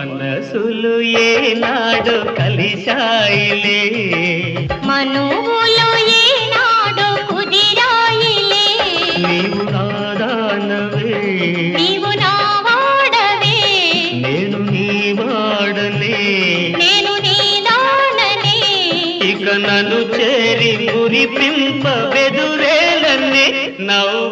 మనసులు ఏనాడు కలిశాయిలే, మనువులు ఏనాడు కుదిరాయిలే. నీవు నాదానవే, నీవు నా వాడవే, నేను నీ వాడనే, నేను నీ దాననే. ఇక నన్ను చేరి కురిపింప బెదురేలన్నీ నవ్వు